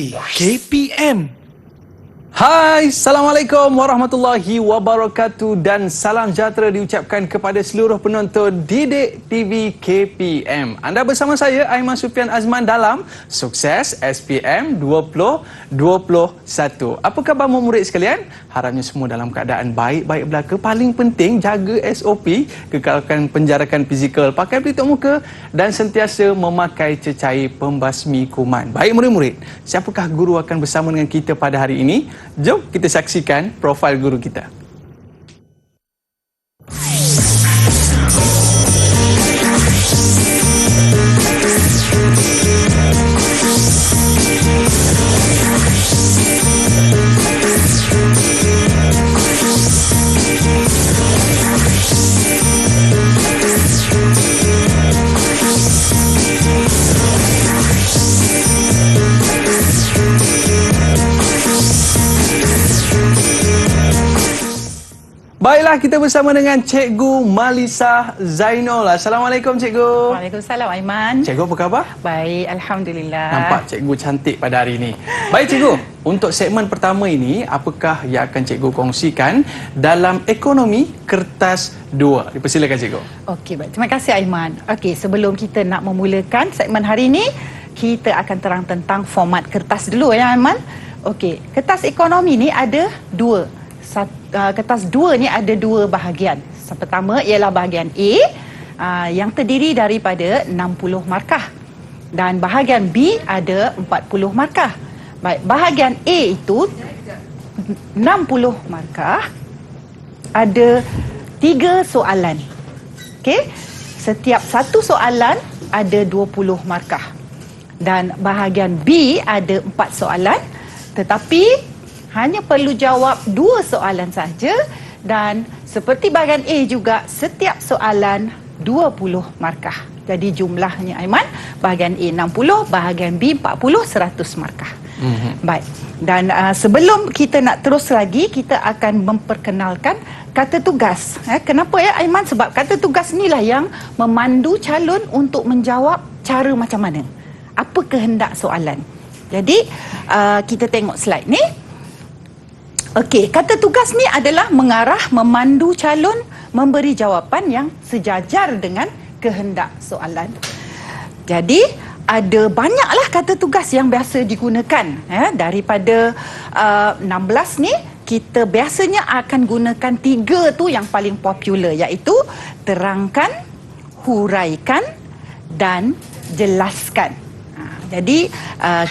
TV KPM. Hai, Assalamualaikum warahmatullahi wabarakatuh dan salam sejahtera diucapkan kepada seluruh penonton Didik TV KPM. Anda bersama saya, Aiman Sufian Azman dalam Sukses SPM 2021. Apa khabar murid sekalian? Harapnya semua dalam keadaan baik-baik belaka. Paling penting, jaga SOP, kekalkan penjarakan fizikal, pakai pelitup muka dan sentiasa memakai cecair pembasmi kuman. Baik murid-murid, siapakah guru akan bersama dengan kita pada hari ini? Jom kita saksikan profil guru kita. Baiklah, kita bersama dengan Cikgu Malisah Zainul. Assalamualaikum Cikgu. Waalaikumsalam Aiman. Cikgu apa khabar? Baik, Alhamdulillah. Nampak Cikgu cantik pada hari ini. Baik Cikgu, untuk segmen pertama ini, apakah yang akan Cikgu kongsikan dalam ekonomi kertas 2? Dipersilakan Cikgu. Okey, baik. Terima kasih Aiman. Okey, sebelum kita nak memulakan segmen hari ini, kita akan terang tentang format kertas dulu ya Aiman. Okey, kertas ekonomi ni ada dua. Kertas 2 ni ada dua bahagian. Pertama ialah bahagian A yang terdiri daripada 60 markah dan bahagian B ada 40 markah. Baik, bahagian A itu 60 markah, ada 3 soalan. Okey, setiap satu soalan ada 20 markah. Dan bahagian B ada 4 soalan, tetapi hanya perlu jawab 2 soalan saja, dan seperti bahagian A juga setiap soalan 20 markah. Jadi jumlahnya Aiman, bahagian A 60, bahagian B 40, 100 markah. Baik. Dan sebelum kita nak terus lagi, kita akan memperkenalkan kata tugas. Kenapa ya Aiman? Sebab kata tugas inilah yang memandu calon untuk menjawab cara macam mana, apa kehendak soalan. Jadi kita tengok slide ni. Okey, kata tugas ni adalah mengarah, memandu calon memberi jawapan yang sejajar dengan kehendak soalan. Jadi, ada banyaklah kata tugas yang biasa digunakan. Daripada 16 ni, kita biasanya akan gunakan 3 tu yang paling popular, iaitu terangkan, huraikan dan jelaskan. Jadi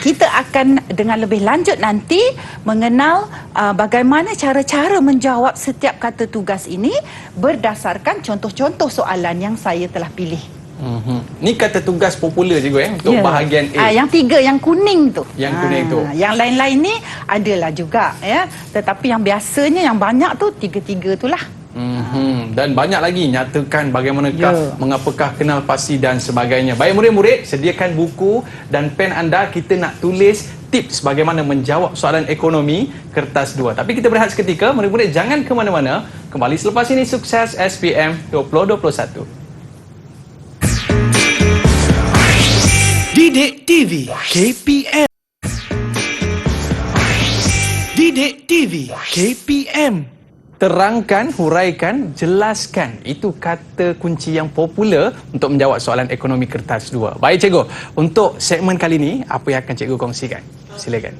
kita akan dengan lebih lanjut nanti mengenal bagaimana cara-cara menjawab setiap kata tugas ini berdasarkan contoh-contoh soalan yang saya telah pilih. Ni kata tugas popular cikgu untuk bahagian A. Yang 3 yang kuning tu. Yang kuning tu. Yang lain-lain ni adalah juga ya. Tetapi yang biasanya yang banyak tu 3-3 itulah. Dan banyak lagi nyatakan bagaimanakah, mengapakah, kenal pasti dan sebagainya. Baik murid-murid, sediakan buku dan pen anda. Kita nak tulis tips bagaimana menjawab soalan ekonomi kertas 2. Tapi kita berehat seketika. Murid-murid jangan ke mana-mana. Kembali selepas ini Sukses SPM 2021. Didik TV KPM. Didik TV KPM. Terangkan, huraikan, jelaskan. Itu kata kunci yang popular untuk menjawab soalan ekonomi kertas 2. Baik cikgu, untuk segmen kali ini, apa yang akan cikgu kongsikan? Silakan.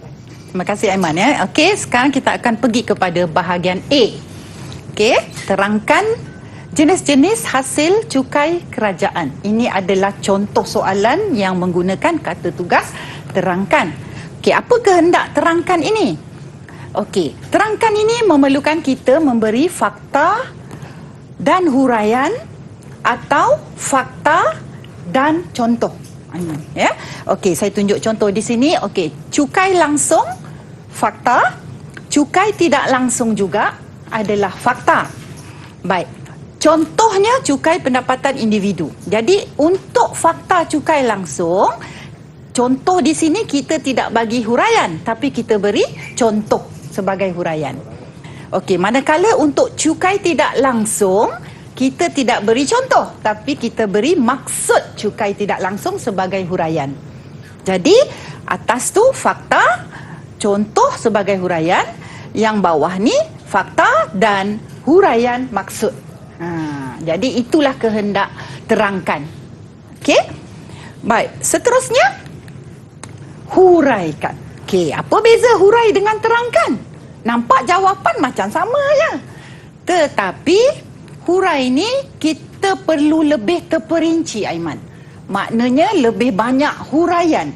Terima kasih Aiman ya. Okey, sekarang kita akan pergi kepada bahagian A. Okey, terangkan jenis-jenis hasil cukai kerajaan. Ini adalah contoh soalan yang menggunakan kata tugas terangkan. Okey, apa kehendak terangkan ini? Okey, terangkan ini memerlukan kita memberi fakta dan huraian atau fakta dan contoh. Ya. Okey, saya tunjuk contoh di sini. Okey, cukai langsung fakta, cukai tidak langsung juga adalah fakta. Baik. Contohnya cukai pendapatan individu. Jadi untuk fakta cukai langsung, contoh di sini kita tidak bagi huraian, tapi kita beri contoh sebagai huraian. Okey, manakala untuk cukai tidak langsung, kita tidak beri contoh, tapi kita beri maksud cukai tidak langsung sebagai huraian. Jadi, atas tu fakta, contoh sebagai huraian, yang bawah ni fakta dan huraian maksud. Jadi itulah kehendak terangkan. Okey? Baik, seterusnya huraikan. Okey, apa beza hurai dengan terangkan? Nampak jawapan macam sama je. Tetapi hurai ni kita perlu lebih terperinci, Aiman. Maknanya lebih banyak huraian.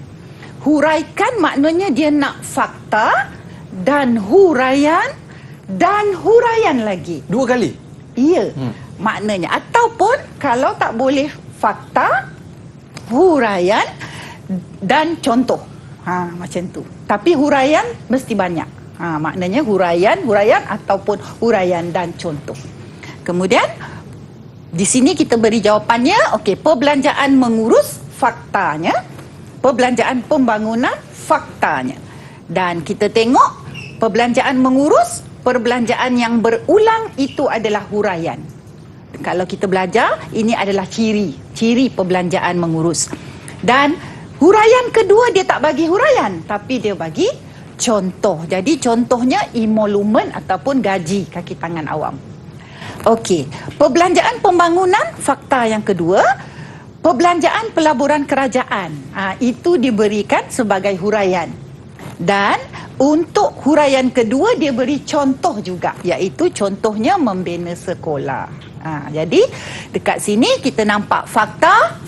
Huraikan maknanya dia nak fakta dan huraian lagi. 2 kali? Ya, maknanya. Ataupun kalau tak boleh fakta, huraian dan contoh. Macam tu. Tapi huraian mesti banyak. Maknanya huraian ataupun huraian dan contoh. Kemudian di sini kita beri jawapannya. Okey, perbelanjaan mengurus faktanya, perbelanjaan pembangunan faktanya. Dan kita tengok perbelanjaan mengurus, perbelanjaan yang berulang itu adalah huraian. Kalau kita belajar, ini adalah ciri perbelanjaan mengurus. Dan huraian kedua dia tak bagi huraian, tapi dia bagi contoh. Jadi contohnya emolumen ataupun gaji kaki tangan awam. Okey, perbelanjaan pembangunan fakta yang kedua, perbelanjaan pelaburan kerajaan. Itu diberikan sebagai huraian. Dan untuk huraian kedua dia beri contoh juga, iaitu contohnya membina sekolah. Jadi dekat sini kita nampak fakta,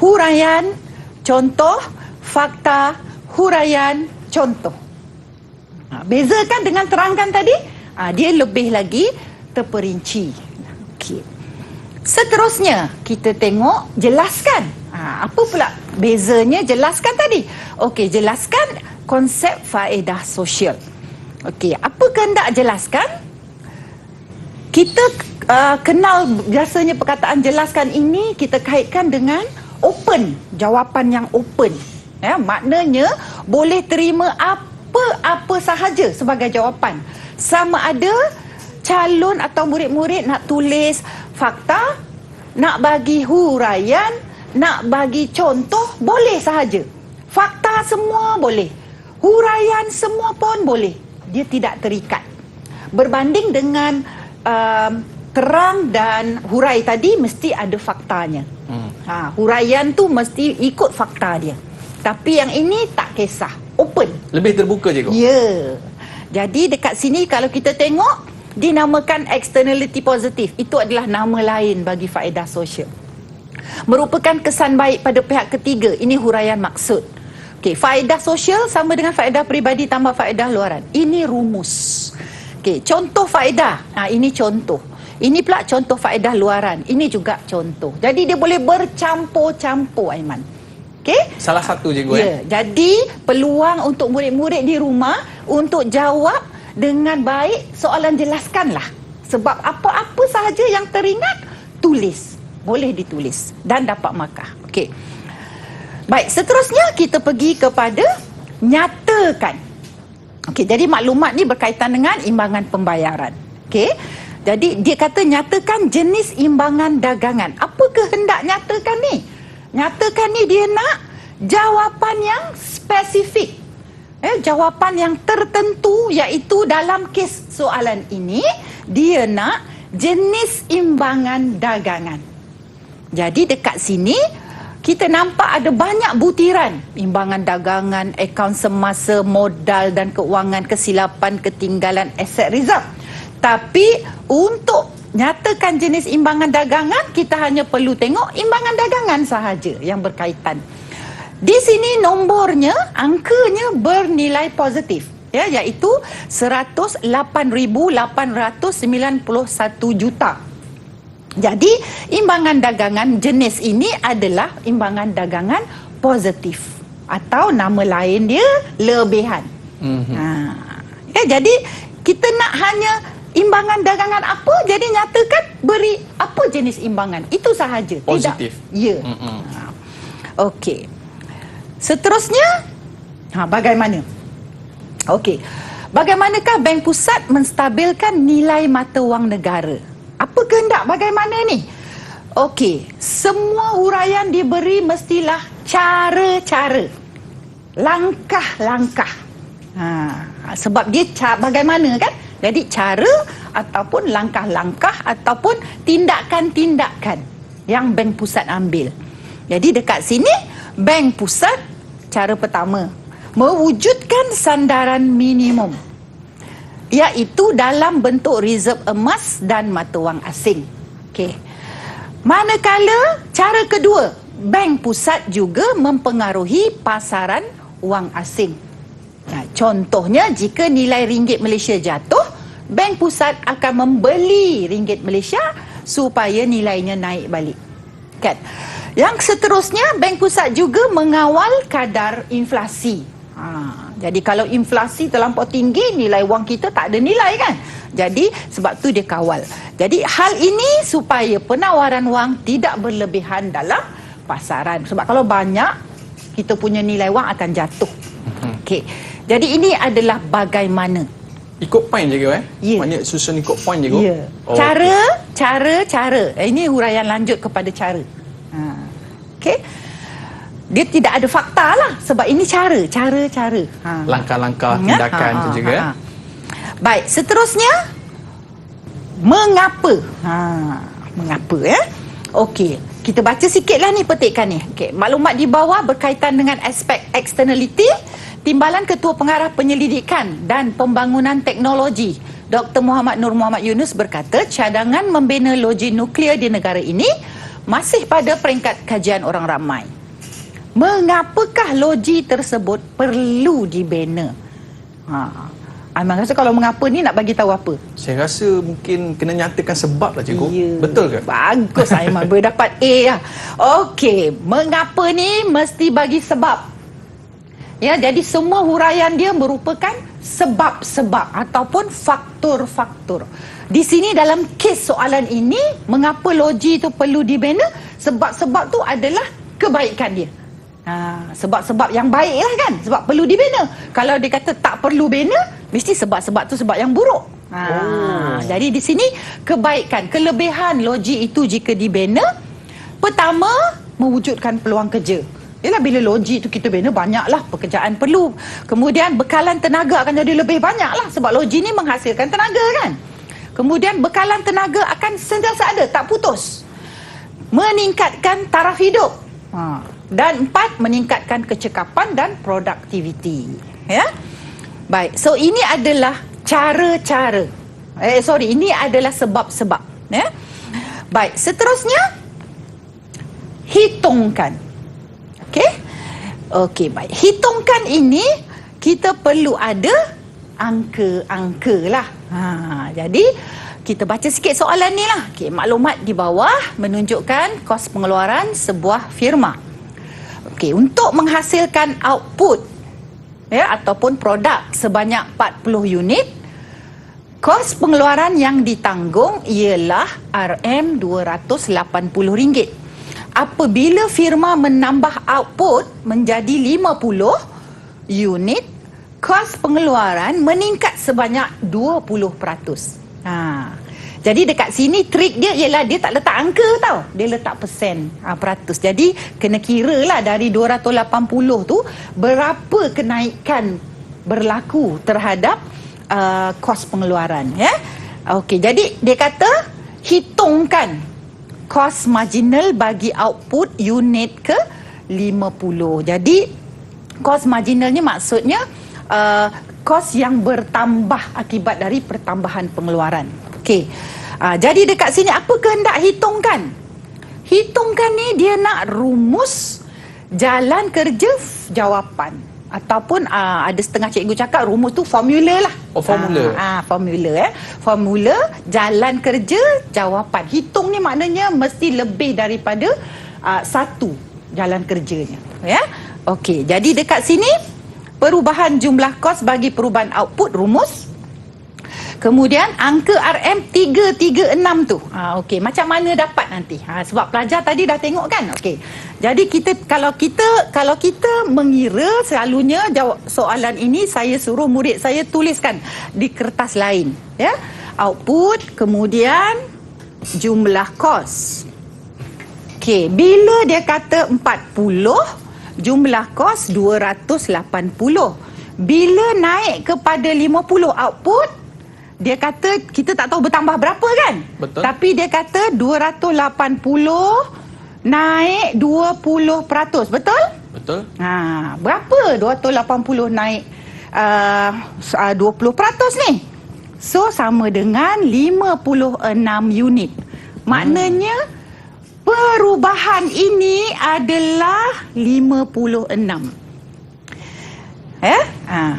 huraian, contoh, fakta, huraian, contoh. Bezakan dengan terangkan tadi, dia lebih lagi terperinci. Okey. Seterusnya kita tengok jelaskan. Apa pula bezanya jelaskan tadi? Okey, jelaskan konsep faedah sosial. Okey, apa kehendak jelaskan? Kita kenal biasanya perkataan jelaskan ini kita kaitkan dengan open, jawapan yang open. Maknanya boleh terima apa-apa sahaja sebagai jawapan. Sama ada calon atau murid-murid nak tulis fakta, nak bagi huraian, nak bagi contoh, boleh sahaja. Fakta semua boleh. Huraian semua pun boleh. Dia tidak terikat. Berbanding dengan terang dan hurai tadi mesti ada faktanya. Huraian tu mesti ikut fakta dia. Tapi yang ini tak kisah, open. Lebih terbuka je kau? Ya. Jadi dekat sini kalau kita tengok, dinamakan externality positif. Itu adalah nama lain bagi faedah sosial. Merupakan kesan baik pada pihak ketiga. Ini huraian maksud. Okey, faedah sosial sama dengan faedah peribadi tambah faedah luaran. Ini rumus. Okey, contoh faedah. Ini contoh. Ini pula contoh faedah luaran. Ini juga contoh. Jadi dia boleh bercampur-campur, Aiman. Okey? Salah satu je Ya, jadi peluang untuk murid-murid di rumah untuk jawab dengan baik soalan jelaskanlah. Sebab apa-apa sahaja yang teringat, tulis. Boleh ditulis dan dapat markah. Okey. Baik, seterusnya kita pergi kepada nyatakan. Okey, jadi maklumat ni berkaitan dengan imbangan pembayaran. Okey. Jadi dia kata nyatakan jenis imbangan dagangan. Apa kehendak nyatakan ni? Nyatakan ni dia nak jawapan yang spesifik. Jawapan yang tertentu, iaitu dalam kes soalan ini dia nak jenis imbangan dagangan. Jadi dekat sini kita nampak ada banyak butiran. Imbangan dagangan, akaun semasa, modal dan keuangan, kesilapan, ketinggalan, aset reserve. Tapi untuk nyatakan jenis imbangan dagangan, kita hanya perlu tengok imbangan dagangan sahaja yang berkaitan. Di sini nombornya, angkanya bernilai positif. Iaitu 108,891 juta. Jadi, imbangan dagangan jenis ini adalah imbangan dagangan positif. Atau nama lain dia, lebihan. Jadi, kita nak hanya imbangan dagangan apa, jadi nyatakan beri apa jenis imbangan. Itu sahaja. Positif. Tidak. Ya. Okey. Seterusnya, bagaimana? Okey. Bagaimanakah Bank Pusat menstabilkan nilai mata wang negara? Apa kehendak bagaimana ni? Okey, semua huraian diberi mestilah cara-cara, langkah-langkah. Sebab dia bagaimana kan? Jadi cara ataupun langkah-langkah ataupun tindakan-tindakan yang bank pusat ambil. Jadi dekat sini bank pusat cara pertama mewujudkan sandaran minimum, iaitu dalam bentuk reserve emas dan mata wang asing. Okey. Manakala cara kedua, bank pusat juga mempengaruhi pasaran wang asing. Contohnya, jika nilai ringgit Malaysia jatuh, bank pusat akan membeli ringgit Malaysia supaya nilainya naik balik. Kan? Yang seterusnya, bank pusat juga mengawal kadar inflasi. Jadi kalau inflasi terlampau tinggi, nilai wang kita tak ada nilai kan? Jadi sebab tu dia kawal. Jadi hal ini supaya penawaran wang tidak berlebihan dalam pasaran. Sebab kalau banyak, kita punya nilai wang akan jatuh. Okey. Jadi ini adalah bagaimana. Ikut point je ke Ya. Maknanya susun ikut point je ke? Ya. Cara. Ini huraian lanjut kepada cara. Okey. Dia tidak ada fakta lah. Sebab ini cara. Langkah-langkah tindakan tu juga. Baik, seterusnya mengapa? Mengapa ya? Okey, kita baca sikitlah ni petikan ni. Okey, maklumat di bawah berkaitan dengan aspek externality. Timbalan Ketua Pengarah Penyelidikan dan Pembangunan Teknologi Dr. Muhammad Nur Muhammad Yunus berkata cadangan membina loji nuklear di negara ini masih pada peringkat kajian orang ramai. Mengapakah loji tersebut perlu dibina? Aiman rasa kalau mengapa ni nak bagi tahu apa? Saya rasa mungkin kena nyatakan sebab lah cikgu. Ya, betul ke? Bagus Aiman, boleh dapat A lah. Okey, mengapa ni mesti bagi sebab. Ya, jadi semua huraian dia merupakan sebab-sebab ataupun faktor-faktor. Di sini dalam kes soalan ini, mengapa loji itu perlu dibina? Sebab-sebab tu adalah kebaikan dia. Sebab-sebab yang baik lah kan, sebab perlu dibina. Kalau dia kata tak perlu bina, mesti sebab-sebab tu sebab yang buruk. Jadi di sini kebaikan, kelebihan loji itu jika dibina. Pertama, mewujudkan peluang kerja. Yalah, bila loji tu kita bina, banyaklah pekerjaan perlu. Kemudian bekalan tenaga akan jadi lebih banyaklah sebab loji ni menghasilkan tenaga kan. Kemudian bekalan tenaga akan sentiasa ada, tak putus. Meningkatkan taraf hidup. Dan 4, meningkatkan kecekapan dan produktiviti. Ya. Baik, so ini adalah cara-cara. Ini adalah sebab-sebab. Ya. Baik, seterusnya hitungkan. Okey, baik. Hitungkan ini kita perlu ada angka-angka lah. Jadi kita baca sikit soalan ni lah. Okey, maklumat di bawah menunjukkan kos pengeluaran sebuah firma. Okey, untuk menghasilkan output ataupun produk sebanyak 40 unit, kos pengeluaran yang ditanggung ialah RM280. Apabila firma menambah output menjadi 50 unit, kos pengeluaran meningkat sebanyak 20%. Jadi dekat sini trik dia ialah dia tak letak angka tau. Dia letak persen, peratus. Jadi kena kira lah dari 280 tu berapa kenaikan berlaku terhadap kos pengeluaran. Ya? Okey, jadi dia kata hitungkan kos marginal bagi output unit ke 50. Jadi kos marginal ni maksudnya kos yang bertambah akibat dari pertambahan pengeluaran. Okey. Jadi dekat sini apa kehendak hitungkan? Hitungkan ni dia nak rumus jalan kerja jawapan. Ataupun ada setengah cikgu cakap rumus tu formula lah. Formula. Formula Formula jalan kerja jawapan. Hitung ni maknanya mesti lebih daripada satu jalan kerjanya. Ya. Okey, jadi dekat sini perubahan jumlah kos bagi perubahan output rumus. Kemudian angka RM336 tu. Okey, macam mana dapat nanti? Sebab pelajar tadi dah tengok kan? Okey. Jadi kalau kita mengira selalunya jawab soalan ini saya suruh murid saya tuliskan di kertas lain, ya. Output kemudian jumlah kos. Okey, bila dia kata 40, jumlah kos 280. Bila naik kepada 50 output, dia kata kita tak tahu bertambah berapa kan? Betul. Tapi dia kata 280 naik 20%. Betul? Betul. Berapa 280 naik 20% ni? So sama dengan 56 unit. Maknanya perubahan ini adalah 56.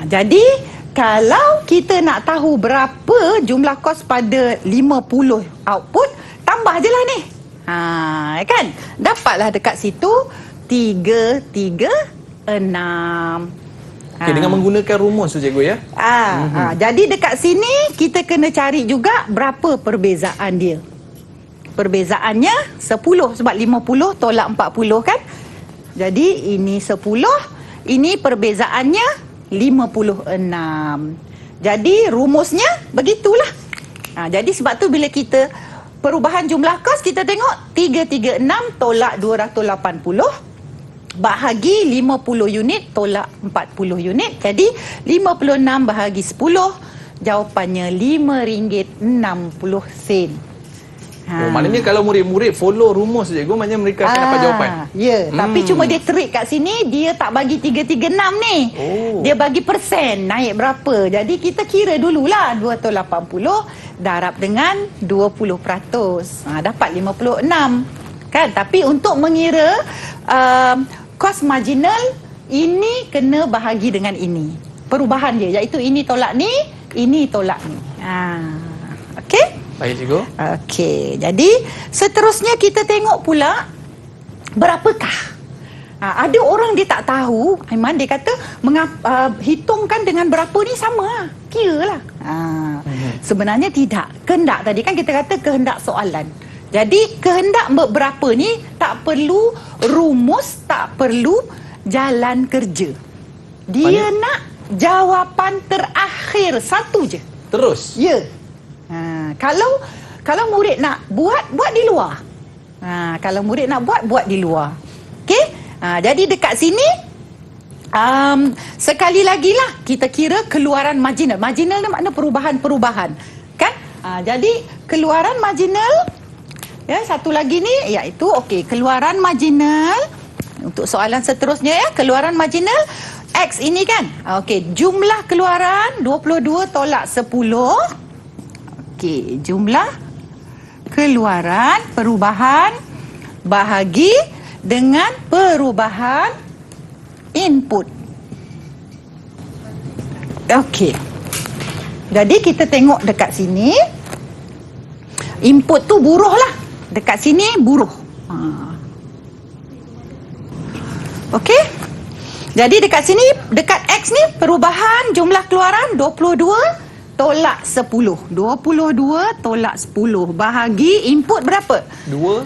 Jadi kalau kita nak tahu berapa jumlah kos pada 50 output, tambah je lah ni. Kan? Dapatlah dekat situ 336. Okey, dengan menggunakan rumus tu cikgu ya. Jadi dekat sini kita kena cari juga berapa perbezaan dia. Perbezaannya 10 sebab 50 tolak 40 kan. Jadi ini 10, ini perbezaannya 56. Jadi rumusnya begitulah. Jadi sebab tu bila kita perubahan jumlah kos, kita tengok 336 tolak 280 bahagi 50 unit tolak 40 unit. Jadi 56 bahagi 10, jawapannya RM5.60. Maknanya kalau murid-murid follow rumus cikgu, maknanya mereka akan dapat jawapan. Ya, tapi cuma dia trik kat sini, dia tak bagi 336 ni. Dia bagi persen naik berapa. Jadi kita kira dululah 280 darab dengan 20%. Dapat 56. Kan? Tapi untuk mengira kos marginal, ini kena bahagi dengan ini. Perubahan dia, iaitu ini tolak ni, ini tolak ni. Okey? Baik cikgu. Okey, jadi seterusnya kita tengok pula berapakah. Ada orang dia tak tahu, Aiman, dia kata hitungkan dengan berapa ni sama. Kira lah. Sebenarnya tidak. Kehendak tadi kan kita kata kehendak soalan. Jadi kehendak berapa ni tak perlu rumus, tak perlu jalan kerja. Dia nak jawapan terakhir satu je. Terus? Ya. Kalau murid nak buat di luar. Kalau murid nak buat di luar. Okey? Jadi dekat sini sekali lagi lah kita kira keluaran marginal. Marginal ni makna perubahan-perubahan. Kan? Jadi keluaran marginal, ya, satu lagi ni iaitu keluaran marginal untuk soalan seterusnya ya, keluaran marginal X ini kan. Jumlah keluaran 22 tolak 10. Jumlah keluaran perubahan bahagi dengan perubahan input. Jadi kita tengok dekat sini, input tu buruh lah. Dekat sini buruh. Jadi dekat sini, dekat X ni perubahan jumlah keluaran 22 tolak 10. 22 tolak 10 bahagi input berapa? 2. 2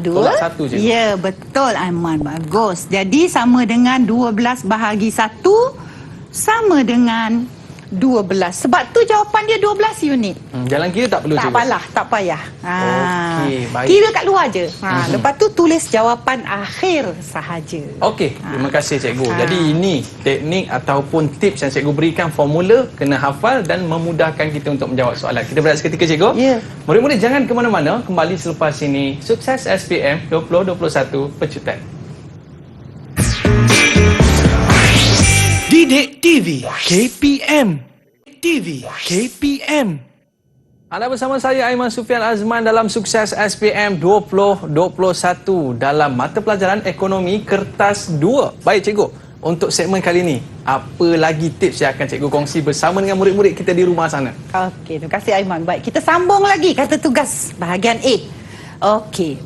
tolak 1 je. Ya, betul Aiman. Bagus. Jadi sama dengan 12 bahagi 1 sama dengan 12. Sebab tu jawapan dia 12 unit. Jalan kira tak perlu cikgu? Tak payah. Baik. Kira kat luar je. Lepas tu tulis jawapan akhir sahaja. Terima kasih cikgu. Jadi ini teknik ataupun tips yang cikgu berikan, formula kena hafal dan memudahkan kita untuk menjawab soalan. Kita berehat seketika cikgu. Ya. Murid-murid jangan ke mana-mana, kembali selepas ini. Sukses SPM 2021 Pecutan. Didik TV KPM. TV KPM. Anda bersama saya Aiman Sufian Azman dalam Sukses SPM 2021 dalam mata pelajaran Ekonomi Kertas 2. Baik cikgu, untuk segmen kali ini, apa lagi tips yang akan cikgu kongsi bersama dengan murid-murid kita di rumah sana? Terima kasih Aiman. Baik, kita sambung lagi kata tugas bahagian A.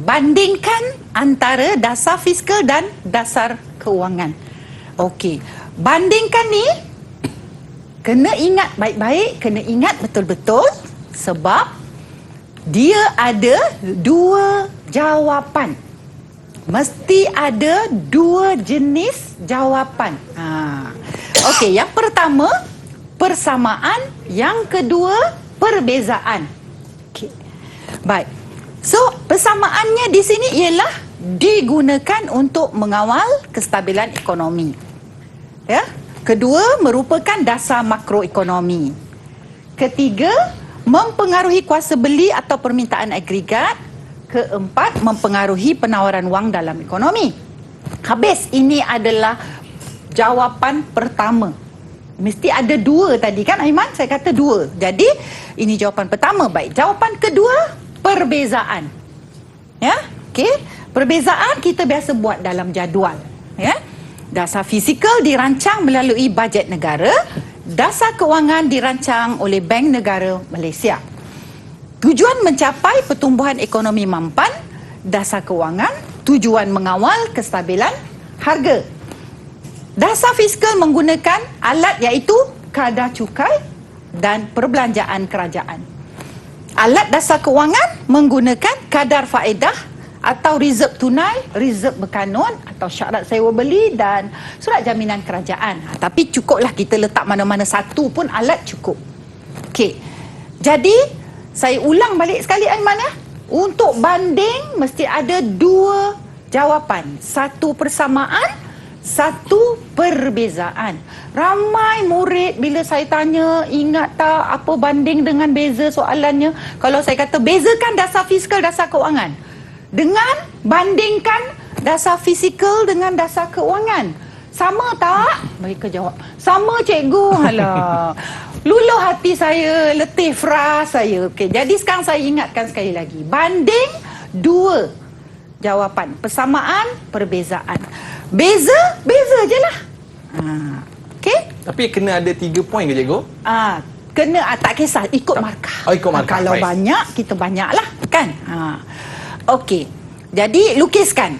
Bandingkan antara dasar fiskal dan dasar keuangan. Bandingkan ni kena ingat baik-baik, kena ingat betul-betul sebab dia ada dua jawapan. Mesti ada dua jenis jawapan. Yang pertama persamaan, yang kedua perbezaan. Baik. So, persamaannya di sini ialah digunakan untuk mengawal kestabilan ekonomi. Ya. Kedua, merupakan dasar makroekonomi. Ketiga, mempengaruhi kuasa beli atau permintaan agregat. Keempat, mempengaruhi penawaran wang dalam ekonomi. Habis, ini adalah jawapan pertama. Mesti ada dua tadi kan Aiman? Saya kata dua. Jadi, ini jawapan pertama. Baik, jawapan kedua, perbezaan. Ya, okey. Perbezaan kita biasa buat dalam jadual. Ya. Dasar fizikal dirancang melalui bajet negara. Dasar kewangan dirancang oleh Bank Negara Malaysia. Tujuan mencapai pertumbuhan ekonomi mampan. Dasar kewangan, tujuan mengawal kestabilan harga. Dasar fiskal menggunakan alat iaitu kadar cukai dan perbelanjaan kerajaan. Alat dasar kewangan menggunakan kadar faedah atau reserve tunai, reserve berkanun atau syarat sewa beli dan surat jaminan kerajaan. Tapi cukuplah kita letak mana-mana satu pun alat cukup. Okey. Jadi saya ulang balik sekali Aiman ya. Untuk banding mesti ada dua jawapan. Satu persamaan, satu perbezaan. Ramai murid bila saya tanya, ingat tak apa banding dengan beza soalannya? Kalau saya kata bezakan dasar fiskal, dasar kewangan. Dengan bandingkan dasar fizikal dengan dasar kewangan. Sama tak? Mereka jawab, sama cikgu. Alah. Luluh hati saya, letih fras saya. Okey, jadi sekarang saya ingatkan sekali lagi. Banding dua jawapan. Persamaan, perbezaan. Beza, beza je lah. Okey? Tapi kena ada 3 poin ke cikgu? Kena, tak kisah. Ikut markah. Oh, ikut markah. Kalau baik. banyak, kita banyak lah. Kan? Okey. Jadi, lukiskan.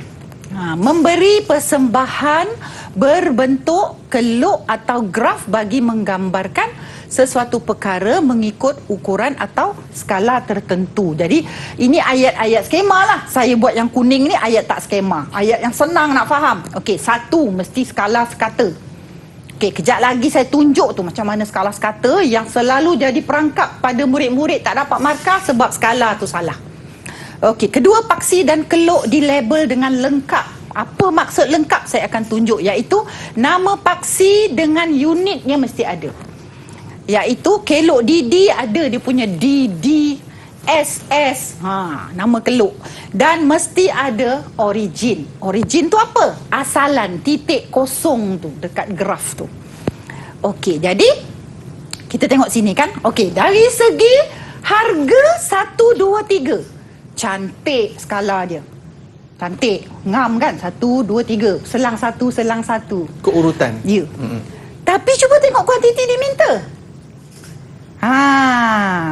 Memberi persembahan berbentuk keluk atau graf bagi menggambarkan sesuatu perkara mengikut ukuran atau skala tertentu. Jadi ini ayat-ayat skema lah. Saya buat yang kuning ni ayat tak skema. Ayat yang senang nak faham. Okey, satu mesti skala sekata. Okey, kejap lagi saya tunjuk tu macam mana skala sekata yang selalu jadi perangkap pada murid-murid tak dapat markah sebab skala tu salah. Okey, kedua, paksi dan keluk dilabel dengan lengkap. Apa maksud lengkap saya akan tunjuk, iaitu nama paksi dengan unitnya mesti ada. Iaitu keluk DD ada dia punya DD SS, nama keluk. Dan mesti ada origin. Origin tu apa? Asalan, titik kosong tu dekat graf tu. Okey, jadi kita tengok sini kan. Okey, dari segi harga 1, 2, 3. Cantik skala dia. Cantik, ngam kan? 1, 2, 3. Selang satu, selang satu. Keurutan. Ya. Tapi cuba tengok kuantiti dia minta.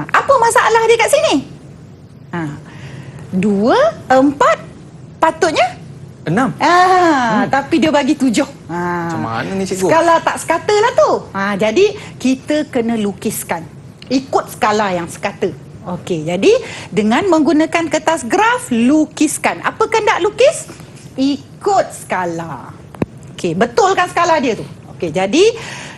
Apa masalah dia kat sini? 2, 4, patutnya 6. Tapi dia bagi 7. Macam mana ni cikgu? Skala tak sekata lah tu. Jadi kita kena lukiskan ikut skala yang sekata. Okey, jadi dengan menggunakan kertas graf, lukiskan. Apa kehendak lukis? Ikut skala. Okey, betul kan skala dia tu? Okey, jadi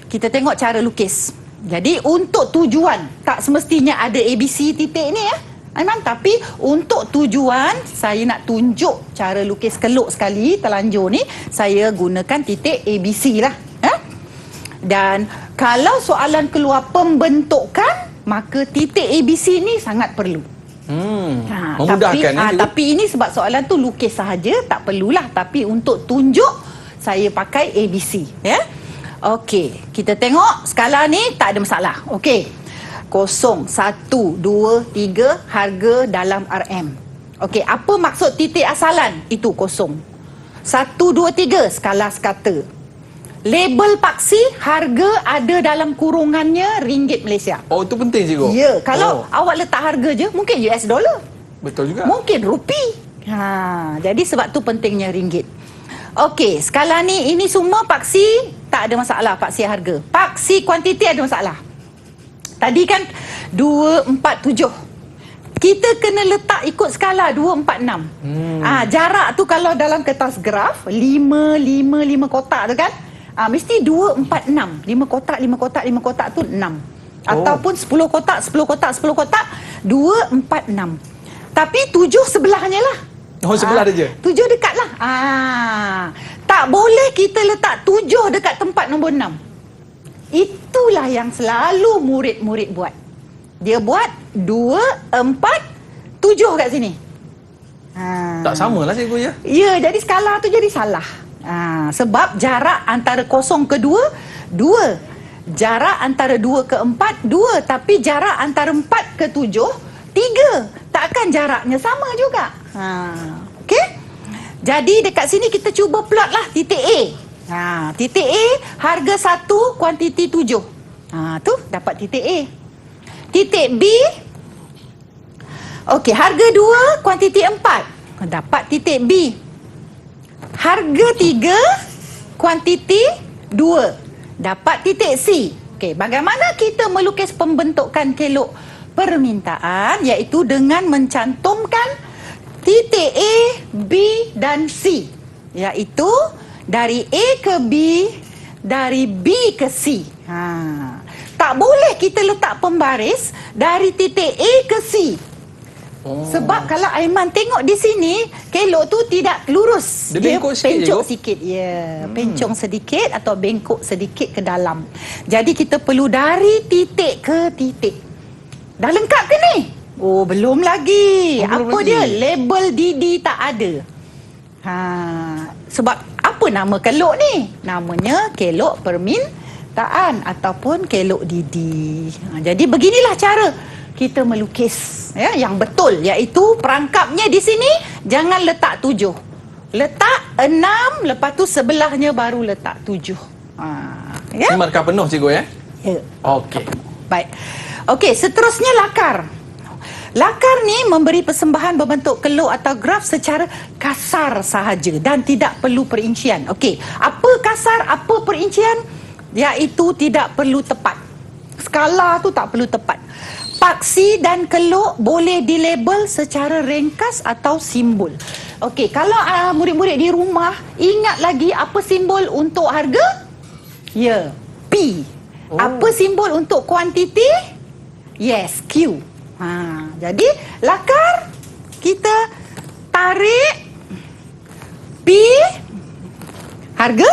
kita tengok cara lukis. Jadi untuk tujuan, tak semestinya ada ABC titik ni ya Aiman, tapi untuk tujuan saya nak tunjuk cara lukis keluk sekali, terlanjur ni saya gunakan titik ABC lah. Dan kalau soalan keluar pembentukan, maka titik ABC ni sangat perlu. Memudahkan tapi ini sebab soalan tu lukis sahaja, tak perlulah. Tapi untuk tunjuk, saya pakai ABC ya. Okey, kita tengok skala ni tak ada masalah. Okey. 0, 1, 2, 3 harga dalam RM. Okey, apa maksud titik asalan? Itu 0. 1, 2, 3 skala sekata. Label paksi, harga ada dalam kurungannya ringgit Malaysia. Oh, itu penting cikgu. Ya, kalau awak letak harga je, mungkin US dollar. Betul juga. Mungkin rupi. Jadi sebab tu pentingnya ringgit. Okey, skala ni ini semua paksi tak ada masalah, paksi harga. Paksi kuantiti ada masalah. Tadi kan 2, 4, 7. Kita kena letak ikut skala 2, 4, 6. Jarak tu kalau dalam kertas graf 5, 5, 5 kotak tu kan. Mesti 2, 4, 6. 5 kotak, 5 kotak, 5 kotak tu 6. Ataupun 10 kotak, 10 kotak, 10 kotak, 2, 4, 6. Tapi 7 sebelahnya lah. Oh, sebelah dia je? 7 dekat lah. Tak boleh kita letak 7 dekat tempat nombor 6. Itulah yang selalu murid-murid buat. Dia buat 2, 4, 7 kat sini. Tak sama lah cikgu ya. Ya, jadi skala tu jadi salah. Sebab jarak antara 0 ke 2, 2. Jarak antara 2 ke 4, 2. Tapi jarak antara 4 ke 7, 3. Takkan jaraknya sama juga. Okey? Jadi dekat sini kita cuba plot lah titik A. Titik A harga 1, kuantiti 7. Tu dapat titik A. Titik B, okey, harga 2, kuantiti 4. Dapat titik B. Harga 3, kuantiti 2. Dapat titik C. Okey, bagaimana kita melukis pembentukan kelok permintaan, iaitu dengan mencantumkan titik A, B dan C, iaitu dari A ke B, dari B ke C. Tak boleh kita letak pembaris dari titik A ke C. Sebab kalau Aiman tengok di sini, kelok tu tidak lurus. Dia bengkok sikit, pencok cikgu? sikit. Ya, pencong sedikit atau bengkok sedikit ke dalam. Jadi kita perlu dari titik ke titik. Dah lengkap ke ni? Oh, belum lagi. Belum Apa lagi. dia? Label DD tak ada. Sebab apa nama kelok ni? Namanya kelok permintaan ataupun kelok DD. Jadi beginilah cara kita melukis yang betul, iaitu perangkapnya di sini jangan letak 7. Letak 6, lepas tu sebelahnya baru letak 7. Ini markah penuh cikgu ya. Ya. Okey. Baik. Okey, seterusnya lakar. Lakar ni memberi persembahan berbentuk kelok atau graf secara kasar sahaja dan tidak perlu perincian. Okey, apa kasar, apa perincian? Iaitu tidak perlu tepat. Skala tu tak perlu tepat. Paksi dan kelok boleh dilabel secara ringkas atau simbol. Okey, kalau murid-murid di rumah ingat lagi apa simbol untuk harga? Ya, P. Apa simbol untuk kuantiti? Yes, Q. Jadi lakar kita tarik P harga,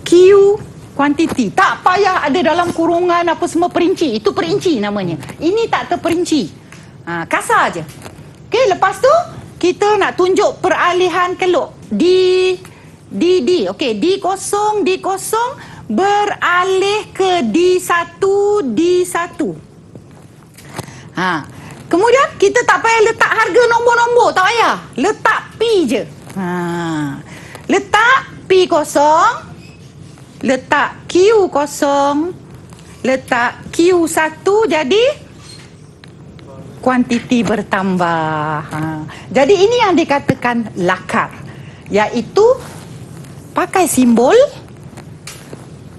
Q kuantiti. Tak payah ada dalam kurungan apa semua perinci. Itu perinci namanya. Ini tak terperinci. Kasar je. Okey, lepas tu kita nak tunjuk peralihan kelok D. Okey, D0 beralih ke D1. Kemudian kita tak payah letak harga nombor-nombor, tak payah. Letak P je. Letak P0, letak Q0, letak Q1, jadi kuantiti bertambah. Jadi ini yang dikatakan lakar, iaitu pakai simbol.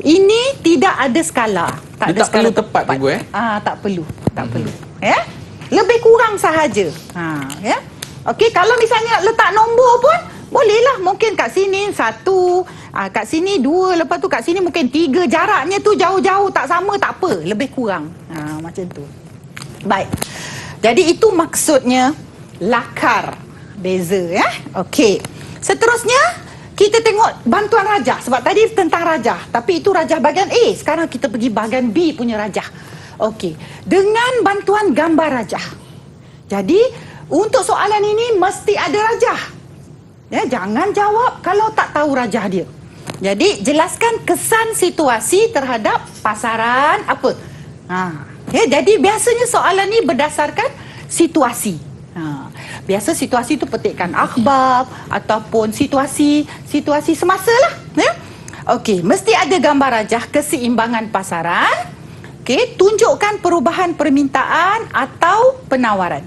Ini tidak ada skala. Dia tak perlu tepat, cikgu Tak perlu. Tak perlu. Ya? Lebih kurang sahaja. Ya? Okey, kalau misalnya letak nombor pun bolehlah. Mungkin kat sini 1, kat sini 2, lepas tu kat sini mungkin 3. Jaraknya tu jauh-jauh tak sama, tak apa. Lebih kurang. Macam tu. Baik. Jadi itu maksudnya lakar. Beza ya. Okey. Seterusnya kita tengok bantuan rajah. Sebab tadi tentang rajah, tapi itu rajah bahagian A. Sekarang kita pergi bahagian B punya rajah. Okey, dengan bantuan gambar rajah. Jadi untuk soalan ini mesti ada rajah. Ya, jangan jawab kalau tak tahu rajah dia. Jadi jelaskan kesan situasi terhadap pasaran apa. Ya, jadi biasanya soalan ini berdasarkan situasi. Biasa situasi itu petikkan akhbar ataupun situasi semasa lah. Ya? Okey, mesti ada gambar rajah keseimbangan pasaran. Okey, tunjukkan perubahan permintaan atau penawaran.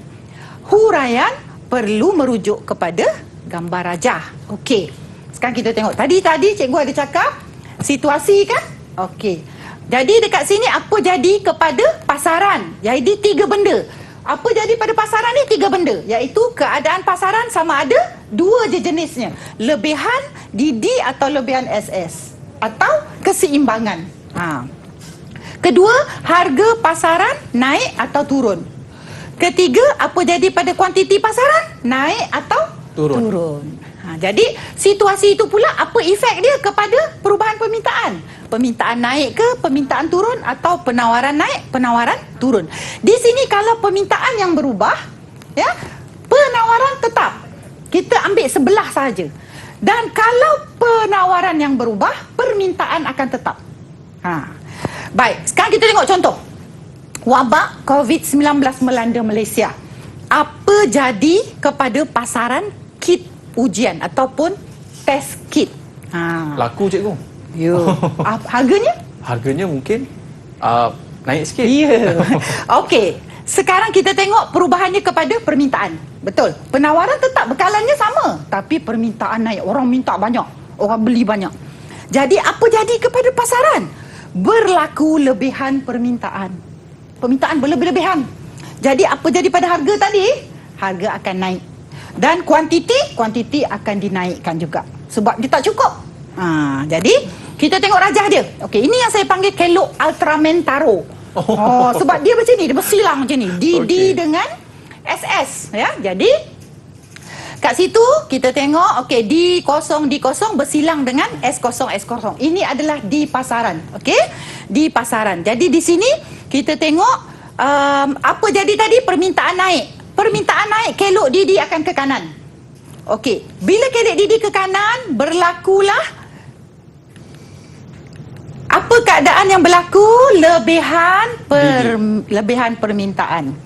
Huraian perlu merujuk kepada gambar rajah. Okey. Sekarang kita tengok. Tadi cikgu ada cakap situasi kan? Okey. Jadi dekat sini apa jadi kepada pasaran? Jadi 3 benda. Apa jadi pada pasaran ni? 3 benda. Iaitu keadaan pasaran sama ada 2 je jenisnya. Lebihan DD atau lebihan SS. Atau keseimbangan. Kedua, harga pasaran naik atau turun. Ketiga, apa jadi pada kuantiti pasaran? Naik atau turun. Jadi situasi itu pula apa efek dia kepada perubahan permintaan? Permintaan naik ke permintaan turun atau penawaran naik, penawaran turun. Di sini kalau permintaan yang berubah, ya, penawaran tetap. Kita ambil sebelah saja. Dan kalau penawaran yang berubah, permintaan akan tetap. Baik, sekarang kita tengok contoh. Wabak COVID-19 melanda Malaysia. Apa jadi kepada pasaran kit ujian ataupun test kit? Laku cikgu. Harganya? Harganya mungkin naik sikit. Ya. Okey. Sekarang kita tengok perubahannya kepada permintaan. Betul. Penawaran tetap, bekalannya sama, tapi permintaan naik. Orang minta banyak, orang beli banyak. Jadi apa jadi kepada pasaran? Berlaku lebihan permintaan. Permintaan berlebih-lebihan. Jadi apa jadi pada harga tadi? Harga akan naik. Dan kuantiti akan dinaikkan juga. Sebab dia tak cukup. Jadi kita tengok rajah dia. Okey, ini yang saya panggil kelok Ultramentaro. Sebab dia macam ni, dia bersilang macam ni. D dengan SS, ya. Jadi kat situ kita tengok, okey, D0 bersilang dengan S0. Ini adalah di pasaran, okey? Di pasaran. Jadi di sini kita tengok apa jadi tadi? Permintaan naik. Permintaan naik, kelok DD akan ke kanan. Okey, bila kelok DD ke kanan, berlakulah apa keadaan yang berlaku? Lebihan permintaan.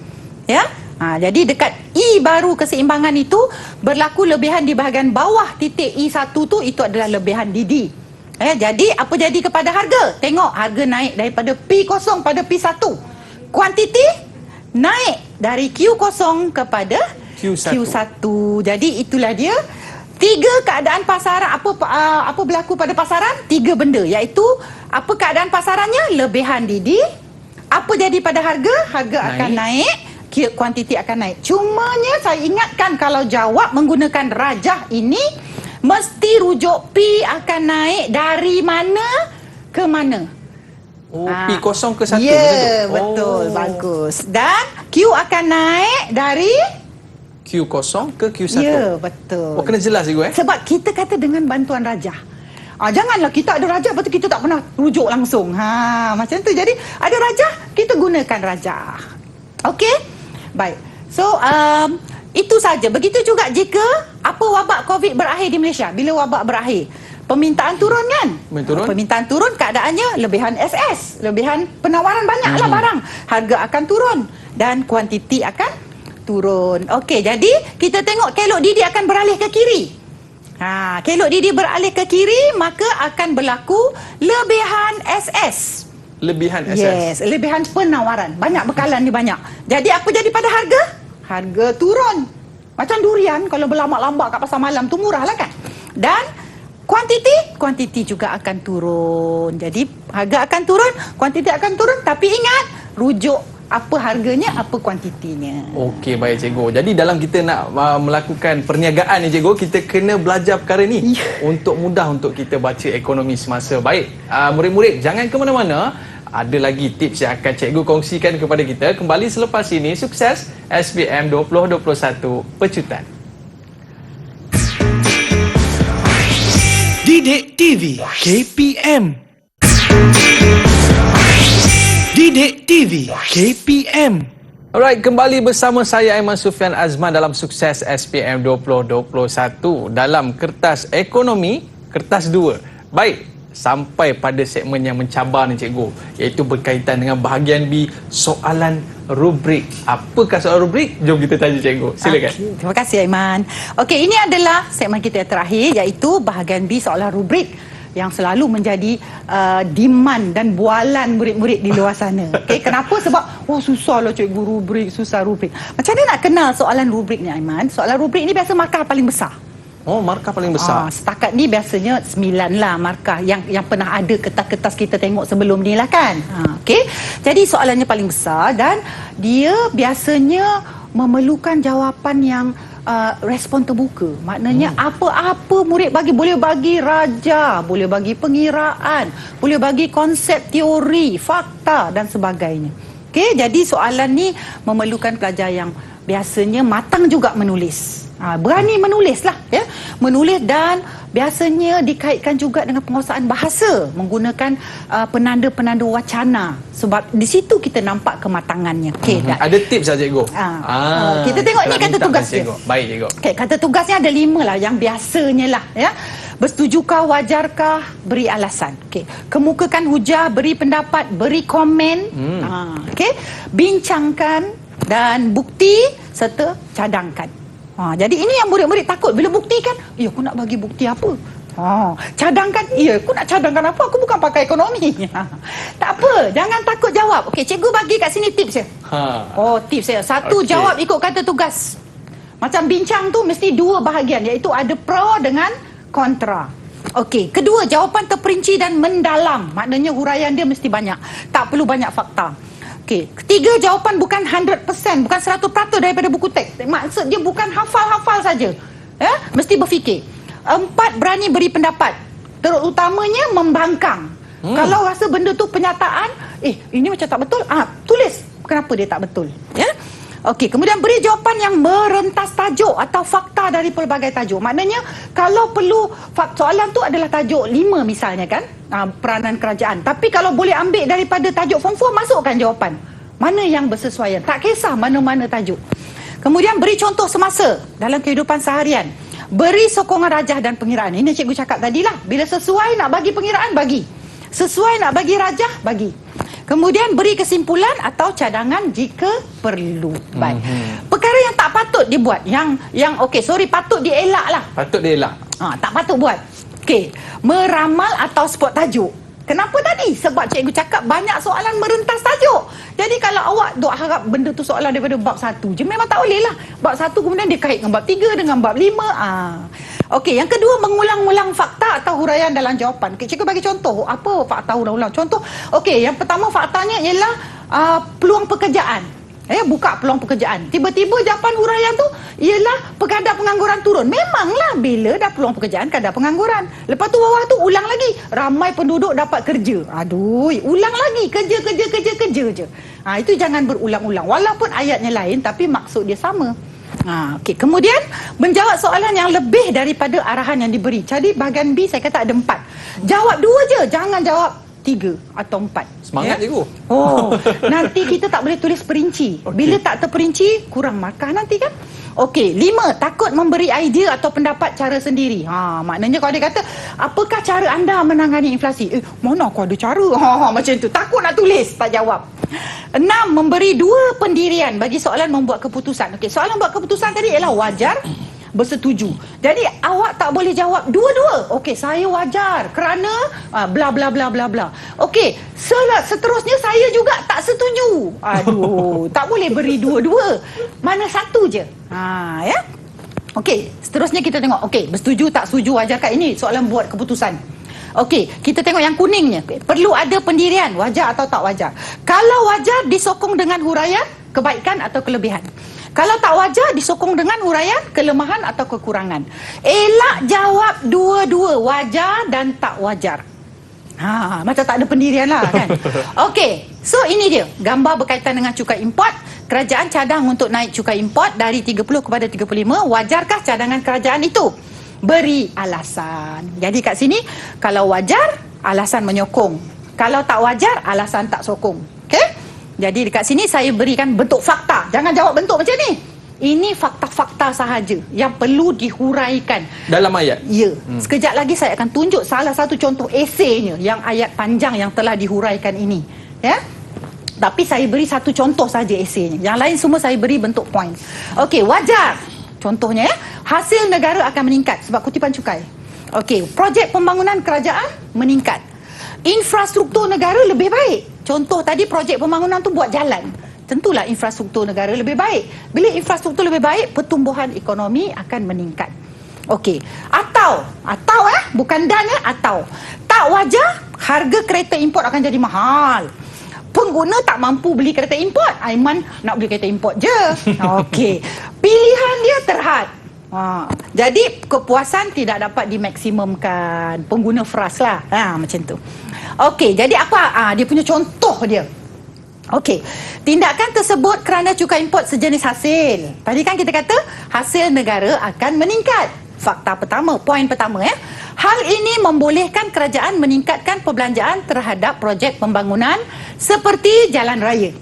Ya? Jadi dekat I baru keseimbangan itu berlaku lebihan di bahagian bawah titik I1 tu, itu adalah lebihan DD. Jadi apa jadi kepada harga? Tengok, harga naik daripada P0 pada P1. Kuantiti naik dari Q0 kepada Q1. Jadi itulah dia. 3 keadaan pasaran. Apa berlaku pada pasaran? 3 benda, iaitu apa keadaan pasarannya? Lebihan DD. Apa jadi pada harga? Harga akan naik, kuantiti akan naik. Cumanya saya ingatkan, kalau jawab menggunakan rajah ini, mesti rujuk P akan naik dari mana ke mana. P0 ke 1. Ya, betul. Bagus. Dan Q akan naik dari Q0 ke Q1. Ya, betul. Kena jelas cikgu Sebab kita kata dengan bantuan rajah. Janganlah kita ada rajah, lepas tu kita tak pernah rujuk langsung. Macam tu. Jadi ada rajah, kita gunakan rajah. Okey? Baik. So, itu saja. Begitu juga jika apa wabak COVID berakhir di Malaysia. Bila wabak berakhir, permintaan turun kan? Permintaan turun, keadaannya lebihan SS. Lebihan penawaran banyaklah barang. Harga akan turun dan kuantiti akan turun. Okey, jadi kita tengok kelok DD akan beralih ke kiri. Kelok DD beralih ke kiri, maka akan berlaku lebihan SS. Lebihan SS. Yes, lebihan penawaran. Banyak bekalan ni banyak. Jadi apa jadi pada harga? Harga turun. Macam durian, kalau berlambak-lambak kat pasar malam tu murah lah kan? Dan kuantiti juga akan turun. Jadi harga akan turun, kuantiti akan turun. Tapi ingat, rujuk apa harganya, apa kuantitinya. Okey, baik cikgu. Jadi dalam kita nak melakukan perniagaan ni cikgu, kita kena belajar perkara ni untuk mudah untuk kita baca ekonomi semasa. Baik, murid-murid jangan ke mana-mana. Ada lagi tips yang akan cikgu kongsikan kepada kita kembali selepas ini. Sukses SPM 2021 Pecutan. Didik TV KPM. Didik TV KPM. Alright, kembali bersama saya Aiman Sufian Azman dalam Sukses SPM 2021 dalam kertas ekonomi, kertas 2. Baik, sampai pada segmen yang mencabar ni cikgu, iaitu berkaitan dengan bahagian B, soalan rubrik. Apakah soalan rubrik? Jom kita tanya cikgu. Silakan. Okay, terima kasih Aiman. Okey, ini adalah segmen kita yang terakhir, iaitu bahagian B, soalan rubrik, yang selalu menjadi demand dan bualan murid-murid di luar sana. Okey, kenapa? Sebab susahlah cikgu rubrik, susah rubrik. Macam mana nak kenal soalan rubrik ni Aiman? Soalan rubrik ni biasa markah paling besar. Markah paling besar. Setakat ni biasanya 9 lah markah yang pernah ada kertas-kertas kita tengok sebelum ni lah kan. Okey. Jadi soalannya paling besar dan dia biasanya memerlukan jawapan yang respon terbuka. Maknanya apa-apa murid bagi, boleh bagi raja, boleh bagi pengiraan, boleh bagi konsep teori, fakta dan sebagainya. Okey, jadi soalan ni memerlukan pelajar yang biasanya matang juga menulis. Berani menulis lah, ya. Menulis dan biasanya dikaitkan juga dengan penguasaan bahasa menggunakan penanda-penanda wacana. Sebab di situ kita nampak kematangannya. Okey, Ada tips tak cikgu? Kita tengok ni kata tugas dia. Baik cikgu. Okey, kata tugasnya ada 5 lah yang biasanya lah, ya. Bersetujukah, wajarkah, beri alasan. Okey, kemukakan hujah, beri pendapat, beri komen. Okey, bincangkan dan bukti serta cadangkan. Jadi ini yang murid-murid takut bila buktikan. Aku nak bagi bukti apa? Cadangkan. Aku nak cadangkan apa? Aku bukan pakai ekonomi. Tak apa, jangan takut jawab. Okey, cikgu bagi kat sini tips dia. Tips saya. Satu, jawab ikut kata tugas. Macam bincang tu mesti 2 bahagian, iaitu ada pro dengan kontra. Okey, kedua, jawapan terperinci dan mendalam. Maknanya huraian dia mesti banyak. Tak perlu banyak fakta. Okey, ketiga, jawapan bukan 100%, bukan 100% daripada buku teks. Maksud dia bukan hafal-hafal saja. Ya, mesti berfikir. 4, berani beri pendapat. Terutamanya membangkang. Kalau rasa benda tu penyataan, ini macam tak betul, tulis kenapa dia tak betul. Ya. Okey, kemudian beri jawapan yang merentas tajuk atau fakta dari pelbagai tajuk. Maknanya kalau perlu soalan tu adalah tajuk 5 misalnya kan, peranan kerajaan. Tapi kalau boleh ambil daripada tajuk form 4, masukkan jawapan. Mana yang bersesuaian, tak kisah mana-mana tajuk. Kemudian beri contoh semasa dalam kehidupan seharian. Beri sokongan rajah dan pengiraan. Ini cikgu cakap tadilah, bila sesuai nak bagi pengiraan, bagi. Sesuai nak bagi rajah, bagi. Kemudian beri kesimpulan atau cadangan jika perlu. Baik. Perkara yang tak patut dibuat, yang patut dielak lah. Patut dielak. Tak patut buat. Okey, meramal atau spot tajuk. Kenapa tadi? Sebab cikgu cakap banyak soalan merentas tajuk. Jadi kalau awak duk harap benda tu soalan daripada bab 1 je, memang tak boleh lah. Bab 1 kemudian dia kait dengan bab 3, dengan bab 5. Okey, yang kedua, mengulang-ulang fakta atau huraian dalam jawapan. Okay, cikgu bagi contoh. Apa fakta ulang-ulang? Contoh, okey, yang pertama faktanya ialah peluang pekerjaan. Buka peluang pekerjaan. Tiba-tiba jawapan huraian tu ialah kadar pengangguran turun. Memanglah bila dah peluang pekerjaan, kadar pengangguran. Lepas tu bawah tu ulang lagi. Ramai penduduk dapat kerja. Aduh, ulang lagi. Kerja je. Itu jangan berulang-ulang. Walaupun ayatnya lain, tapi maksud dia sama. Okey, kemudian menjawab soalan yang lebih daripada arahan yang diberi. Jadi bahagian B saya kata ada 4. Jawab 2 je, jangan jawab 3 atau 4. Semangat cikgu. Nanti kita tak boleh tulis perinci. Bila tak terperinci, kurang markah nanti kan. Okey, 5, takut memberi idea atau pendapat cara sendiri. Maknanya kalau dia kata, apakah cara anda menangani inflasi? Mana aku ada cara? Macam tu. Takut nak tulis, tak jawab. 6, memberi 2 pendirian bagi soalan membuat keputusan. Okey, soalan membuat keputusan tadi ialah wajar, bersetuju. Jadi awak tak boleh jawab dua-dua. Okey, saya wajar kerana bla bla bla bla bla. Okey, seterusnya saya juga tak setuju. Aduh, tak boleh beri dua-dua. Mana satu je. Ya. Okey, seterusnya kita tengok. Okey, bersetuju tak setuju, wajarkah, ini soalan buat keputusan. Okey, kita tengok yang kuningnya. Perlu ada pendirian, wajar atau tak wajar. Kalau wajar, disokong dengan huraian kebaikan atau kelebihan. Kalau tak wajar, disokong dengan huraian kelemahan atau kekurangan. Elak jawab dua-dua, wajar dan tak wajar. Macam tak ada pendirian lah kan. Okey, so ini dia gambar berkaitan dengan cukai import. Kerajaan cadang untuk naik cukai import dari 30 kepada 35. Wajarkah cadangan kerajaan itu? Beri alasan. Jadi kat sini, kalau wajar, alasan menyokong. Kalau tak wajar, alasan tak sokong. Okey? Jadi dekat sini saya berikan bentuk fakta. Jangan jawab bentuk macam ni. Ini fakta-fakta sahaja yang perlu dihuraikan dalam ayat. Ya. Sekejap lagi saya akan tunjuk salah satu contoh eseinya yang ayat panjang yang telah dihuraikan ini. Ya. Tapi saya beri satu contoh saja eseinya. Yang lain semua saya beri bentuk poin. Okey, wajar. Contohnya ya, hasil negara akan meningkat sebab kutipan cukai. Okey, projek pembangunan kerajaan meningkat. Infrastruktur negara lebih baik. Contoh tadi projek pembangunan tu buat jalan. Tentulah infrastruktur negara lebih baik. Bila infrastruktur lebih baik, pertumbuhan ekonomi akan meningkat. Okey. Atau bukan dan atau. Tak wajar, harga kereta import akan jadi mahal. Pengguna tak mampu beli kereta import. Aiman nak beli kereta import je. Okey. Pilihan dia terhad. Jadi kepuasan tidak dapat dimaksimumkan. Pengguna fras lah. Macam tu. Okey, jadi apa dia punya contoh dia? Okey, tindakan tersebut kerana cukai import sejenis hasil. Tadi kan kita kata hasil negara akan meningkat. Fakta pertama, poin pertama ya. Hal ini membolehkan kerajaan meningkatkan perbelanjaan terhadap projek pembangunan seperti jalan raya.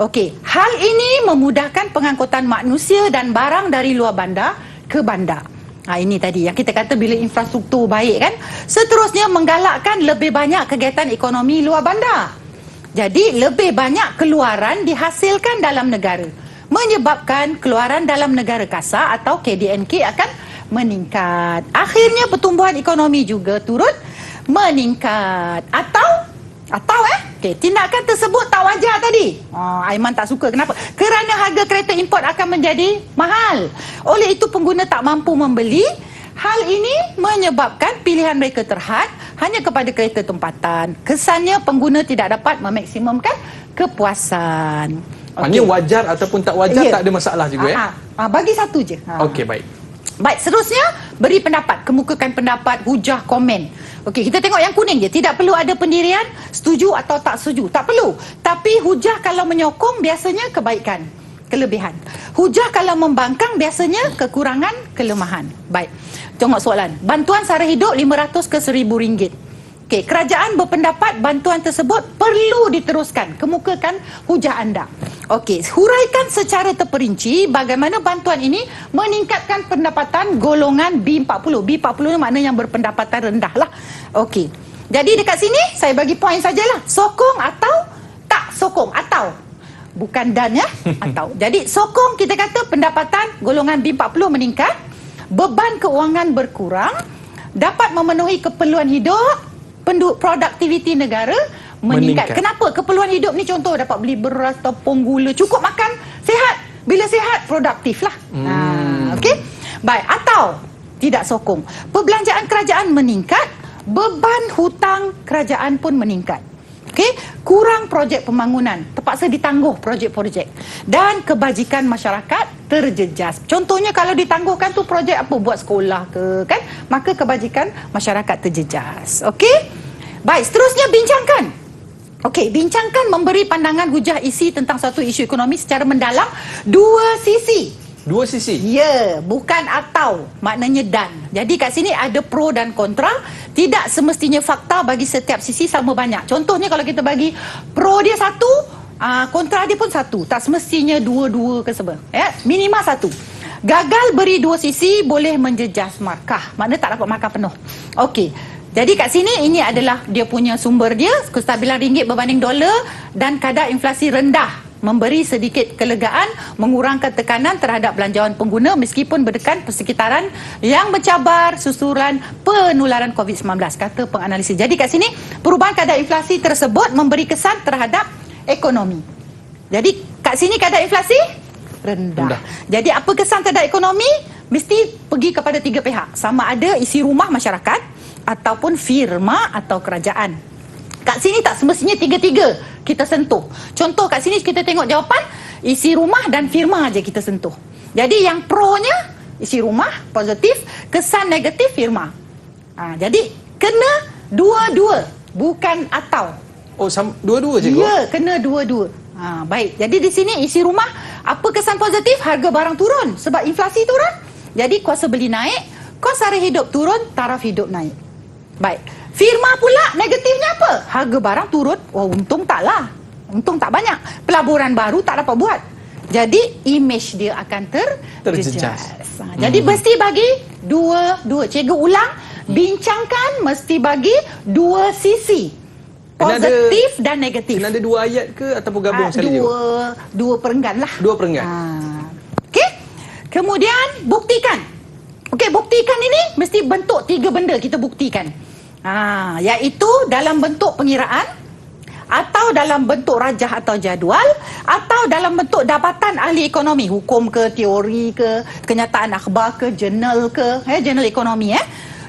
Okey, hal ini memudahkan pengangkutan manusia dan barang dari luar bandar ke bandar. Ini tadi yang kita kata bila infrastruktur baik kan. Seterusnya menggalakkan lebih banyak kegiatan ekonomi luar bandar. Jadi lebih banyak keluaran dihasilkan dalam negara, menyebabkan keluaran dalam negara kasar atau KDNK akan meningkat. Akhirnya pertumbuhan ekonomi juga turut meningkat. Okey, tindakan tersebut tak wajar tadi. Aiman tak suka. Kenapa? Kerana harga kereta import akan menjadi mahal. Oleh itu pengguna tak mampu membeli. Hal ini menyebabkan pilihan mereka terhad hanya kepada kereta tempatan. Kesannya pengguna tidak dapat memaksimumkan kepuasan. Maknanya wajar ataupun tak wajar tak ada masalah juga ya? Bagi satu je. Okey, baik. Baik, seterusnya beri pendapat, kemukakan pendapat, hujah, komen. Okey, kita tengok yang kuning je. Tidak perlu ada pendirian, setuju atau tak setuju. Tak perlu. Tapi hujah kalau menyokong biasanya kebaikan, kelebihan. Hujah kalau membangkang biasanya kekurangan, kelemahan. Baik. Tengok soalan. Bantuan sara hidup 500 ke 1,000 ringgit. Okey, kerajaan berpendapat bantuan tersebut perlu diteruskan. Kemukakan hujah anda. Okey, huraikan secara terperinci bagaimana bantuan ini meningkatkan pendapatan golongan B40. B40 ni makna yang berpendapatan rendah lah. Okey. Jadi dekat sini saya bagi poin sajalah. Sokong atau tak sokong atau bukan dan ya, atau. Jadi sokong kita kata pendapatan golongan B40 meningkat, beban keuangan berkurang, dapat memenuhi keperluan hidup, produktiviti negara meningkat. Kenapa? Keperluan hidup ni contoh dapat beli beras, tepung, gula, cukup makan, sihat. Bila sihat, produktif lah. Okey? Baik, atau tidak sokong. Perbelanjaan kerajaan meningkat, beban hutang kerajaan pun meningkat. Okey, kurang projek pembangunan, terpaksa ditangguh projek-projek, dan kebajikan masyarakat terjejas. Contohnya kalau ditangguhkan tu projek apa, buat sekolah ke kan, maka kebajikan masyarakat terjejas. Okey, baik, seterusnya bincangkan. Okey, bincangkan memberi pandangan hujah isi tentang satu isu ekonomi secara mendalam, dua sisi. Dua sisi? Ya, bukan atau, maknanya dan. Jadi kat sini ada pro dan kontra. Tidak semestinya fakta bagi setiap sisi sama banyak. Contohnya kalau kita bagi pro dia satu, kontra dia pun satu. Tak semestinya dua-dua ke sebab. Ya, minimal satu. Gagal beri dua sisi boleh menjejas markah. Maknanya tak dapat markah penuh. Okey. Jadi kat sini ini adalah dia punya sumber dia, kestabilan ringgit berbanding dolar dan kadar inflasi rendah. Memberi sedikit kelegaan, mengurangkan tekanan terhadap belanjawan pengguna meskipun berdekan persekitaran yang mencabar susulan penularan COVID-19, kata penganalisis. Jadi kat sini, perubahan kadar inflasi tersebut memberi kesan terhadap ekonomi. Jadi kat sini kadar inflasi rendah. Jadi apa kesan terhadap ekonomi? Mesti pergi kepada tiga pihak. Sama ada isi rumah masyarakat ataupun firma atau kerajaan. Kat sini tak semestinya tiga-tiga kita sentuh. Contoh kat sini kita tengok jawapan, isi rumah dan firma aja kita sentuh. Jadi yang pro-nya isi rumah, positif, kesan negatif firma. Jadi kena dua-dua, bukan atau. Oh, dua-dua je kau? Ya, kena dua-dua. Baik. Jadi di sini isi rumah, apa kesan positif? Harga barang turun sebab inflasi turun. Jadi kuasa beli naik, kos sara hidup turun, taraf hidup naik. Baik. Firma pula negatifnya apa? Harga barang turun. Oh, untung taklah. Untung tak banyak. Pelaburan baru tak dapat buat. Jadi image dia akan terjejas. Jadi mesti bagi dua-dua. Cikgu ulang, bincangkan mesti bagi dua sisi. Positif dan negatif. Kena ada dua ayat ke ataupun gabung sekali je? Dua perenggan lah. Dua perenggan. Okey. Kemudian buktikan. Okey, buktikan ini mesti bentuk tiga benda kita buktikan. Iaitu dalam bentuk pengiraan, atau dalam bentuk rajah atau jadual, atau dalam bentuk dapatan ahli ekonomi, hukum ke, teori ke, kenyataan akhbar ke, jurnal ke, jurnal ekonomi.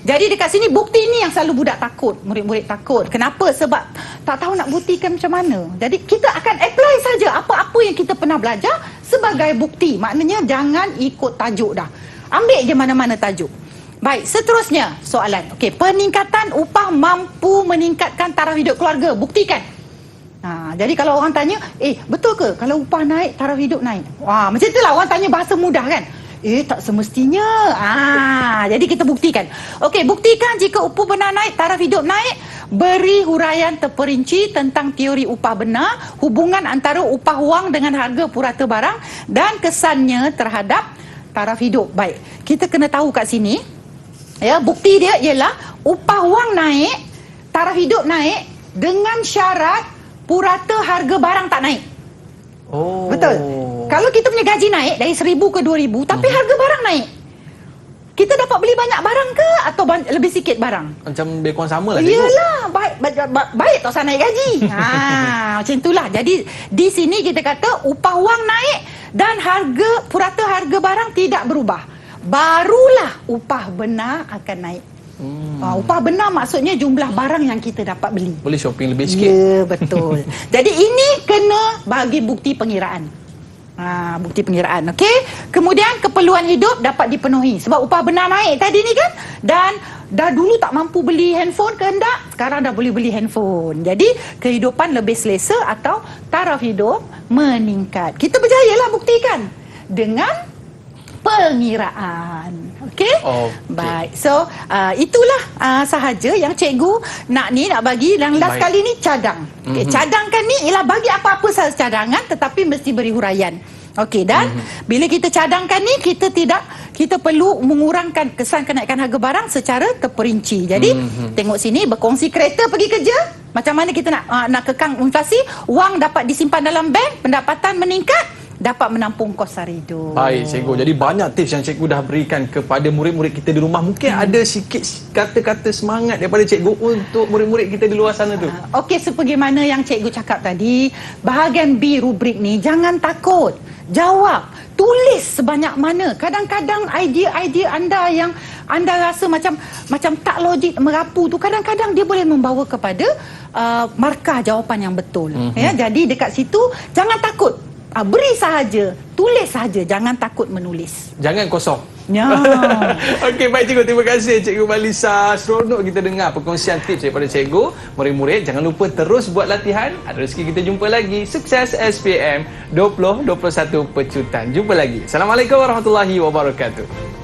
Jadi dekat sini bukti ini yang selalu budak takut, murid-murid takut. Kenapa? Sebab tak tahu nak buktikan macam mana. Jadi kita akan apply saja apa-apa yang kita pernah belajar sebagai bukti. Maknanya jangan ikut tajuk dah. Ambil je mana-mana tajuk. Baik, seterusnya soalan. Okey, peningkatan upah mampu meningkatkan taraf hidup keluarga. Buktikan. Jadi kalau orang tanya, betul ke kalau upah naik, taraf hidup naik? Wah, macam itulah orang tanya bahasa mudah kan? Tak semestinya. Jadi kita buktikan. Okey, buktikan jika upah benar naik, taraf hidup naik. Beri huraian terperinci tentang teori upah benar, hubungan antara upah wang dengan harga purata barang dan kesannya terhadap taraf hidup. Baik, kita kena tahu kat sini, ya, bukti dia ialah upah wang naik, taraf hidup naik dengan syarat purata harga barang tak naik. Betul. Kalau kita punya gaji naik dari 1,000 ke 2,000 tapi harga barang naik, kita dapat beli banyak barang ke atau lebih sikit barang? Macam lebih kurang sama lah. Iyalah, baik tak usah naik gaji. Macam itulah. Jadi di sini kita kata upah wang naik dan purata harga barang tidak berubah. Barulah upah benar akan naik. Upah benar maksudnya jumlah barang yang kita dapat beli. Boleh shopping lebih sikit. Ya, betul. Jadi ini kena bagi bukti pengiraan. Bukti pengiraan, okey. Kemudian keperluan hidup dapat dipenuhi sebab upah benar naik tadi ni kan. Dan dah dulu tak mampu beli handphone kehendak, sekarang dah boleh beli handphone. Jadi kehidupan lebih selesa atau taraf hidup meningkat. Kita berjayalah buktikan dengan pengiraan. Okey? Baik. So, itulah sahaja yang cikgu nak bagi. Yang last kali ni cadang. Okay, cadangkan ni ialah bagi apa-apa sahaja cadangan tetapi mesti beri huraian. Okey, dan bila kita cadangkan ni kita perlu mengurangkan kesan kenaikan harga barang secara terperinci. Jadi, tengok sini berkongsi kereta pergi kerja. Macam mana kita nak kekang inflasi, wang dapat disimpan dalam bank, pendapatan meningkat, dapat menampung kos sara hidup. Baik, cikgu. Jadi banyak tips yang cikgu dah berikan kepada murid-murid kita di rumah. Mungkin ada sikit kata-kata semangat daripada cikgu untuk murid-murid kita di luar sana tu. Okey, sebagaimana yang cikgu cakap tadi, bahagian B rubrik ni jangan takut. Jawab, tulis sebanyak mana. Kadang-kadang idea-idea anda yang anda rasa macam tak logik, merapu tu, kadang-kadang dia boleh membawa kepada markah jawapan yang betul. Ya, jadi dekat situ jangan takut. Beri sahaja, tulis sahaja, jangan takut menulis. Jangan kosong. Ya. Okey, baik cikgu. Terima kasih Cikgu Malisa. Seronok kita dengar perkongsian tips daripada cikgu. Murid-murid, jangan lupa terus buat latihan. Ada rezeki kita jumpa lagi. Sukses SPM 2021 Pecutan. Jumpa lagi. Assalamualaikum warahmatullahi wabarakatuh.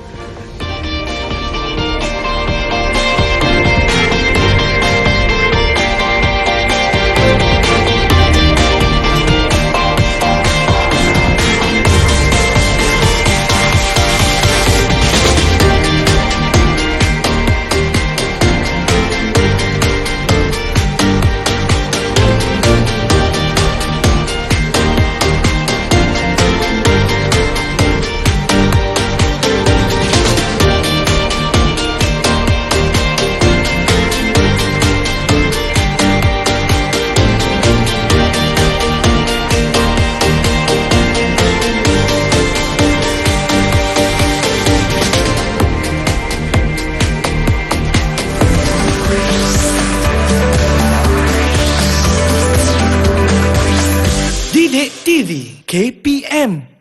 Didik TV KPM